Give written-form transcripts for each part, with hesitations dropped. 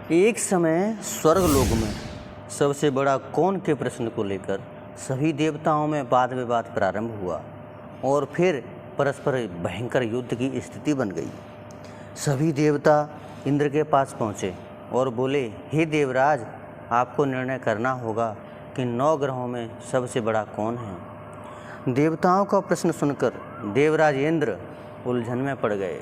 एक समय स्वर्गलोक में सबसे बड़ा कौन के प्रश्न को लेकर सभी देवताओं में वाद विवाद प्रारंभ हुआ और फिर परस्पर भयंकर युद्ध की स्थिति बन गई। सभी देवता इंद्र के पास पहुँचे और बोले, हे देवराज, आपको निर्णय करना होगा कि 9 ग्रहों में सबसे बड़ा कौन है। देवताओं का प्रश्न सुनकर देवराज इंद्र उलझन में पड़ गए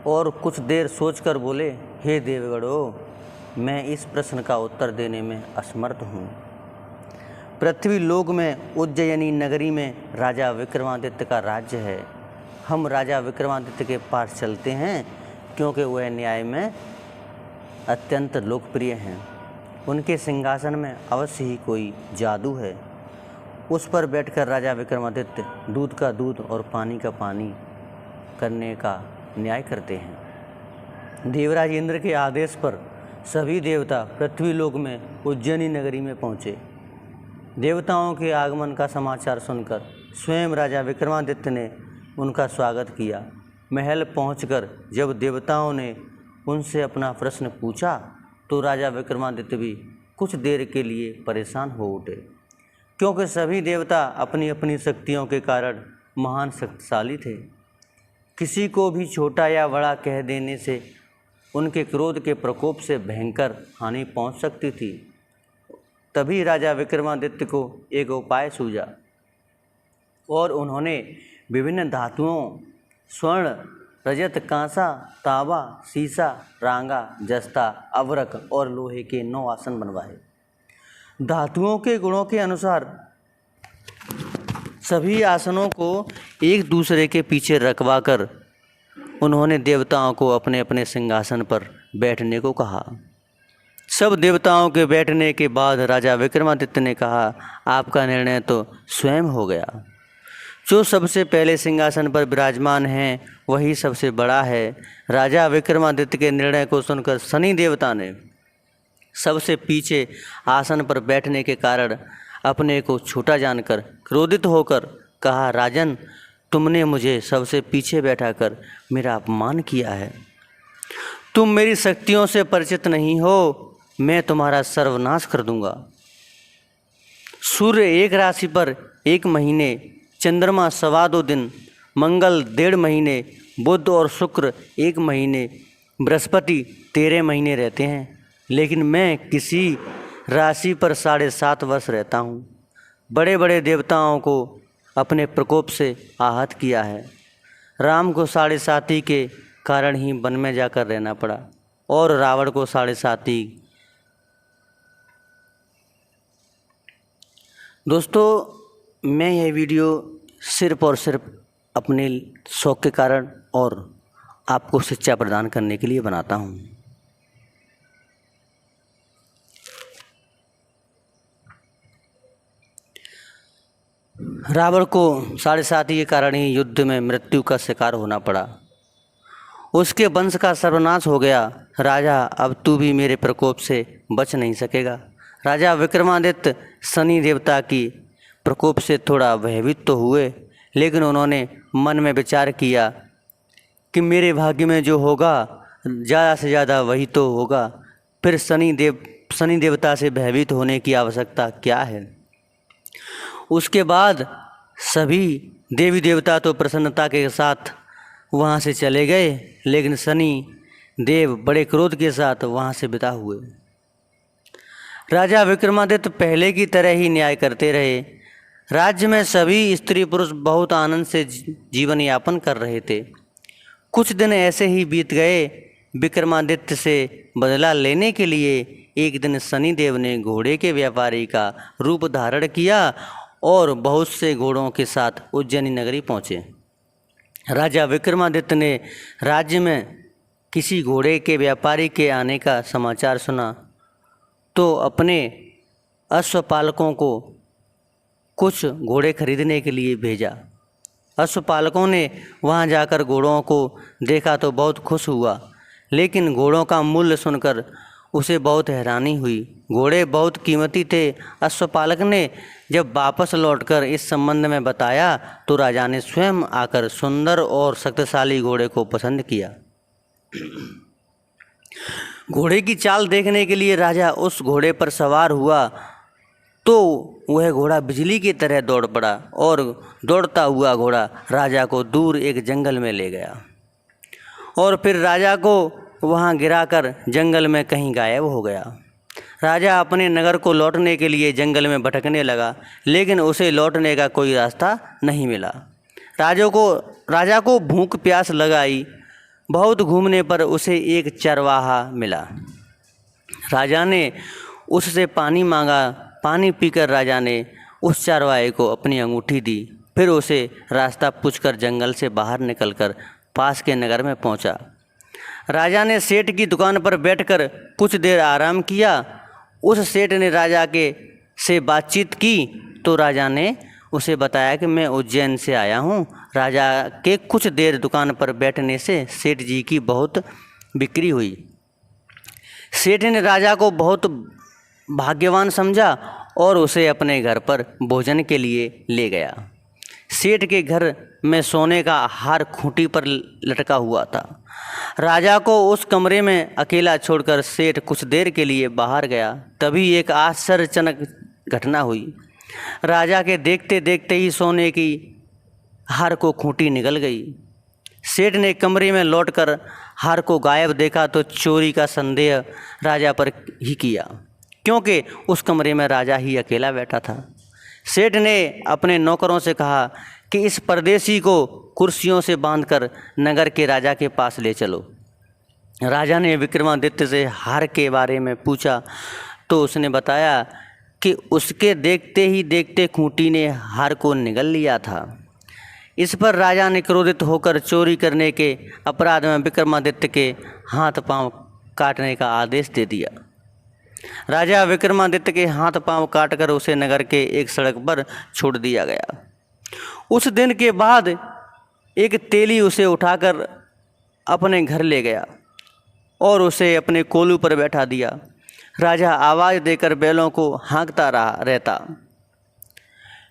और कुछ देर सोचकर बोले, हे देवगणों, मैं इस प्रश्न का उत्तर देने में असमर्थ हूँ। पृथ्वी लोक में उज्जयिनी नगरी में राजा विक्रमादित्य का राज्य है। हम राजा विक्रमादित्य के पास चलते हैं क्योंकि वह न्याय में अत्यंत लोकप्रिय हैं। उनके सिंहासन में अवश्य ही कोई जादू है। उस पर बैठकर राजा विक्रमादित्य दूध का दूध और पानी का पानी करने का न्याय करते हैं। देवराज इंद्र के आदेश पर सभी देवता पृथ्वी लोक में उज्जैनी नगरी में पहुँचे। देवताओं के आगमन का समाचार सुनकर स्वयं राजा विक्रमादित्य ने उनका स्वागत किया। महल पहुंचकर जब देवताओं ने उनसे अपना प्रश्न पूछा तो राजा विक्रमादित्य भी कुछ देर के लिए परेशान हो उठे, क्योंकि सभी देवता अपनी अपनी शक्तियों के कारण महान शक्तिशाली थे। किसी को भी छोटा या बड़ा कह देने से उनके क्रोध के प्रकोप से भयंकर हानि पहुंच सकती थी। तभी राजा विक्रमादित्य को एक उपाय सूझा और उन्होंने विभिन्न धातुओं स्वर्ण, रजत, कांसा, तांबा, सीसा, रांगा, जस्ता, अभ्रक और लोहे के 9 आसन बनवाए। धातुओं के गुणों के अनुसार सभी आसनों को एक दूसरे के पीछे रखवा कर उन्होंने देवताओं को अपने अपने सिंहासन पर बैठने को कहा। सब देवताओं के बैठने के बाद राजा विक्रमादित्य ने कहा, आपका निर्णय तो स्वयं हो गया। जो सबसे पहले सिंहासन पर विराजमान है वही सबसे बड़ा है। राजा विक्रमादित्य के निर्णय को सुनकर शनि देवता ने सबसे पीछे आसन पर बैठने के कारण अपने को छोटा जानकर क्रोधित होकर कहा, राजन, तुमने मुझे सबसे पीछे बैठाकर मेरा अपमान किया है। तुम मेरी शक्तियों से परिचित नहीं हो। मैं तुम्हारा सर्वनाश कर दूंगा। सूर्य एक राशि पर 1 महीने, चंद्रमा 2.25 दिन, मंगल 1.5 महीने, बुध और शुक्र 1 महीने, बृहस्पति 13 महीने रहते हैं, लेकिन मैं किसी राशि पर 7.5 वर्ष रहता हूँ। बड़े बड़े देवताओं को अपने प्रकोप से आहत किया है। राम को 7.5 के कारण ही वन में जाकर रहना पड़ा और रावण को 7.5। दोस्तों, मैं यह वीडियो सिर्फ़ और सिर्फ अपने शौक़ के कारण और आपको शिक्षा प्रदान करने के लिए बनाता हूँ। रावण को 7.5 के कारण ही युद्ध में मृत्यु का शिकार होना पड़ा। उसके वंश का सर्वनाश हो गया। राजा, अब तू भी मेरे प्रकोप से बच नहीं सकेगा। राजा विक्रमादित्य शनि देवता की प्रकोप से थोड़ा भयभीत तो हुए, लेकिन उन्होंने मन में विचार किया कि मेरे भाग्य में जो होगा ज़्यादा से ज़्यादा वही तो होगा। फिर शनि देवता से भयभीत होने की आवश्यकता क्या है। उसके बाद सभी देवी देवता तो प्रसन्नता के साथ वहाँ से चले गए, लेकिन शनि देव बड़े क्रोध के साथ वहाँ से विदा हुए। राजा विक्रमादित्य पहले की तरह ही न्याय करते रहे। राज्य में सभी स्त्री पुरुष बहुत आनंद से जीवन यापन कर रहे थे। कुछ दिन ऐसे ही बीत गए। विक्रमादित्य से बदला लेने के लिए एक दिन शनिदेव ने घोड़े के व्यापारी का रूप धारण किया और बहुत से घोड़ों के साथ उज्जैनी नगरी पहुँचे। राजा विक्रमादित्य ने राज्य में किसी घोड़े के व्यापारी के आने का समाचार सुना तो अपने अश्वपालकों को कुछ घोड़े खरीदने के लिए भेजा। अश्वपालकों ने वहां जाकर घोड़ों को देखा तो बहुत खुश हुआ, लेकिन घोड़ों का मूल्य सुनकर उसे बहुत हैरानी हुई। घोड़े बहुत कीमती थे। अश्वपालक ने जब वापस लौटकर इस संबंध में बताया तो राजा ने स्वयं आकर सुंदर और शक्तिशाली घोड़े को पसंद किया। घोड़े की चाल देखने के लिए राजा उस घोड़े पर सवार हुआ तो वह घोड़ा बिजली की तरह दौड़ पड़ा और दौड़ता हुआ घोड़ा राजा को दूर एक जंगल में ले गया और फिर राजा को वहां गिराकर जंगल में कहीं गायब हो गया। राजा अपने नगर को लौटने के लिए जंगल में भटकने लगा, लेकिन उसे लौटने का कोई रास्ता नहीं मिला। राजा को भूख प्यास लगाई। बहुत घूमने पर उसे एक चरवाहा मिला। राजा ने उससे पानी मांगा। पानी पीकर राजा ने उस चरवाहे को अपनी अंगूठी दी। फिर उसे रास्ता पूछकर जंगल से बाहर निकलकर पास के नगर में पहुंचा। राजा ने सेठ की दुकान पर बैठकर कुछ देर आराम किया। उस सेठ ने राजा से बातचीत की तो राजा ने उसे बताया कि मैं उज्जैन से आया हूँ। राजा के कुछ देर दुकान पर बैठने से सेठ जी की बहुत बिक्री हुई। सेठ ने राजा को बहुत भाग्यवान समझा और उसे अपने घर पर भोजन के लिए ले गया। सेठ के घर में सोने का हार खूंटी पर लटका हुआ था। राजा को उस कमरे में अकेला छोड़कर सेठ कुछ देर के लिए बाहर गया। तभी एक आश्चर्यजनक घटना हुई। राजा के देखते देखते ही सोने की हार को खूंटी निकल गई। सेठ ने कमरे में लौटकर हार को गायब देखा तो चोरी का संदेह राजा पर ही किया, क्योंकि उस कमरे में राजा ही अकेला बैठा था। सेठ ने अपने नौकरों से कहा कि इस परदेसी को कुर्सियों से बांधकर नगर के राजा के पास ले चलो। राजा ने विक्रमादित्य से हार के बारे में पूछा तो उसने बताया कि उसके देखते ही देखते खूंटी ने हार को निगल लिया था। इस पर राजा ने क्रोधित होकर चोरी करने के अपराध में विक्रमादित्य के हाथ पांव काटने का आदेश दे दिया। राजा विक्रमादित्य के हाथ पांव काटकर उसे नगर के एक सड़क पर छोड़ दिया गया। उस दिन के बाद एक तेली उसे उठाकर अपने घर ले गया और उसे अपने कोलू पर बैठा दिया। राजा आवाज़ देकर बैलों को हाँकता रहता।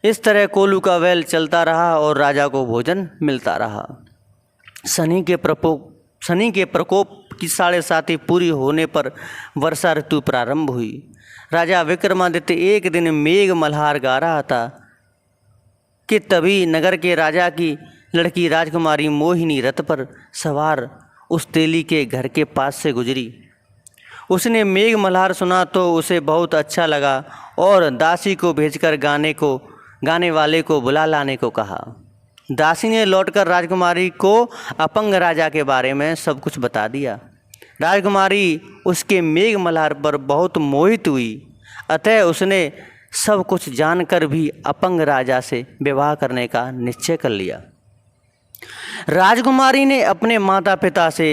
इस तरह कोलू का बैल चलता रहा और राजा को भोजन मिलता रहा। शनि के प्रकोप की 7.5 पूरी होने पर वर्षा ऋतु प्रारंभ हुई। राजा विक्रमादित्य एक दिन मेघ मल्हार गा रहा था कि तभी नगर के राजा की लड़की राजकुमारी मोहिनी रथ पर सवार उस तेली के घर के पास से गुजरी। उसने मेघ मल्हार सुना तो उसे बहुत अच्छा लगा और दासी को भेजकर गाने वाले को बुला लाने को कहा। दासी ने लौटकर राजकुमारी को अपंग राजा के बारे में सब कुछ बता दिया। राजकुमारी उसके मेघ मल्हार पर बहुत मोहित हुई, अतः उसने सब कुछ जानकर भी अपंग राजा से विवाह करने का निश्चय कर लिया। राजकुमारी ने अपने माता पिता से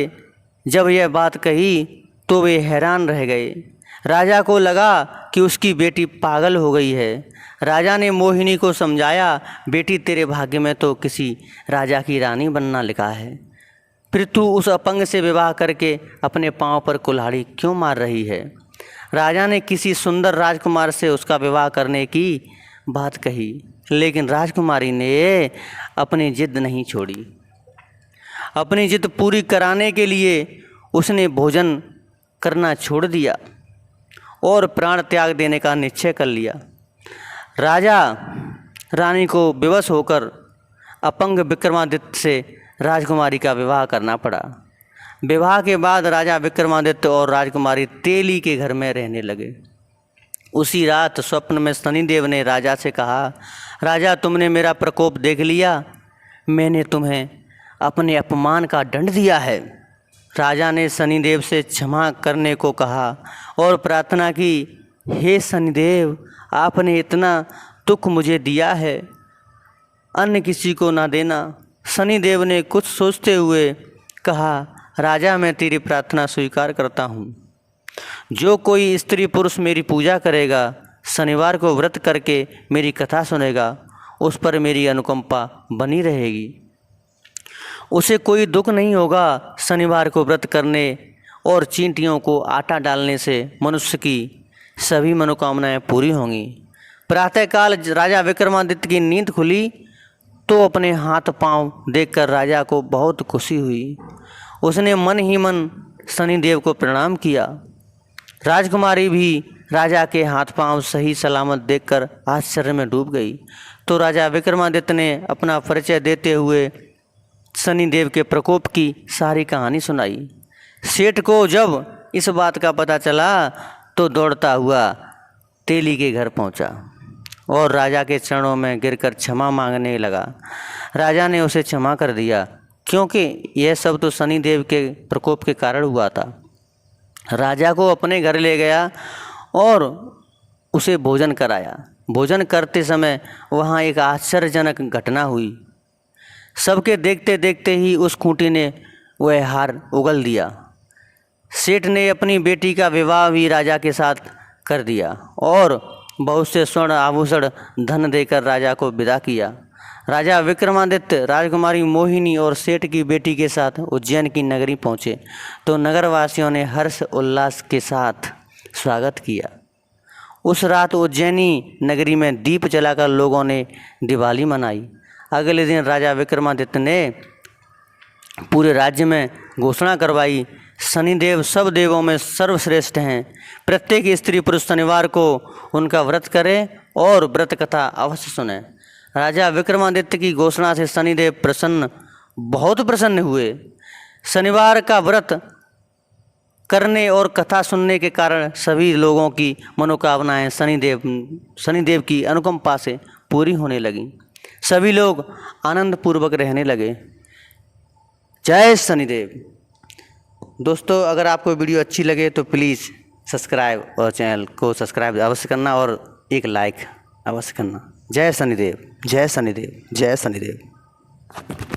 जब यह बात कही तो वे हैरान रह गए। राजा को लगा कि उसकी बेटी पागल हो गई है। राजा ने मोहिनी को समझाया, बेटी तेरे भाग्य में तो किसी राजा की रानी बनना लिखा है, फिर तू उस अपंग से विवाह करके अपने पांव पर कुल्हाड़ी क्यों मार रही है। राजा ने किसी सुंदर राजकुमार से उसका विवाह करने की बात कही, लेकिन राजकुमारी ने अपनी जिद नहीं छोड़ी। अपनी जिद पूरी कराने के लिए उसने भोजन करना छोड़ दिया और प्राण त्याग देने का निश्चय कर लिया। राजा रानी को विवश होकर अपंग विक्रमादित्य से राजकुमारी का विवाह करना पड़ा। विवाह के बाद राजा विक्रमादित्य और राजकुमारी तेली के घर में रहने लगे। उसी रात स्वप्न में शनिदेव ने राजा से कहा, राजा तुमने मेरा प्रकोप देख लिया, मैंने तुम्हें अपने अपमान का दंड दिया है। राजा ने शनिदेव से क्षमा करने को कहा और प्रार्थना की, हे शनिदेव आपने इतना दुख मुझे दिया है, अन्य किसी को ना देना। शनिदेव ने कुछ सोचते हुए कहा, राजा मैं तेरी प्रार्थना स्वीकार करता हूँ। जो कोई स्त्री पुरुष मेरी पूजा करेगा, शनिवार को व्रत करके मेरी कथा सुनेगा, उस पर मेरी अनुकंपा बनी रहेगी, उसे कोई दुख नहीं होगा। शनिवार को व्रत करने और चींटियों को आटा डालने से मनुष्य की सभी मनोकामनाएं पूरी होंगी। प्रातःकाल राजा विक्रमादित्य की नींद खुली तो अपने हाथ पांव देखकर राजा को बहुत खुशी हुई। उसने मन ही मन शनिदेव को प्रणाम किया। राजकुमारी भी राजा के हाथ पांव सही सलामत देखकर आश्चर्य में डूब गई। तो राजा विक्रमादित्य ने अपना परिचय देते हुए शनिदेव के प्रकोप की सारी कहानी सुनाई। सेठ को जब इस बात का पता चला तो दौड़ता हुआ तेली के घर पहुंचा और राजा के चरणों में गिरकर क्षमा मांगने लगा। राजा ने उसे क्षमा कर दिया, क्योंकि यह सब तो शनिदेव के प्रकोप के कारण हुआ था। राजा को अपने घर ले गया और उसे भोजन कराया। भोजन करते समय वहाँ एक आश्चर्यजनक घटना हुई। सबके देखते देखते ही उस खूंटी ने वह हार उगल दिया। सेठ ने अपनी बेटी का विवाह भी राजा के साथ कर दिया और बहुत से स्वर्ण आभूषण धन देकर राजा को विदा किया। राजा विक्रमादित्य राजकुमारी मोहिनी और सेठ की बेटी के साथ उज्जैन की नगरी पहुँचे तो नगरवासियों ने हर्ष उल्लास के साथ स्वागत किया। उस रात उज्जैनी नगरी में दीप जलाकर लोगों ने दिवाली मनाई। अगले दिन राजा विक्रमादित्य ने पूरे राज्य में घोषणा करवाई, शनिदेव सब देवों में सर्वश्रेष्ठ हैं। प्रत्येक स्त्री पुरुष शनिवार को उनका व्रत करे और व्रत कथा अवश्य सुने। राजा विक्रमादित्य की घोषणा से शनिदेव बहुत प्रसन्न हुए। शनिवार का व्रत करने और कथा सुनने के कारण सभी लोगों की मनोकामनाएं शनिदेव की अनुकंपा से पूरी होने लगीं। सभी लोग आनंद पूर्वक रहने लगे। जय शनिदेव। दोस्तों, अगर आपको वीडियो अच्छी लगे तो प्लीज़ सब्सक्राइब और चैनल को सब्सक्राइब अवश्य करना और एक लाइक अवश्य करना। जय शनिदेव, जय शनिदेव, जय शनिदेव।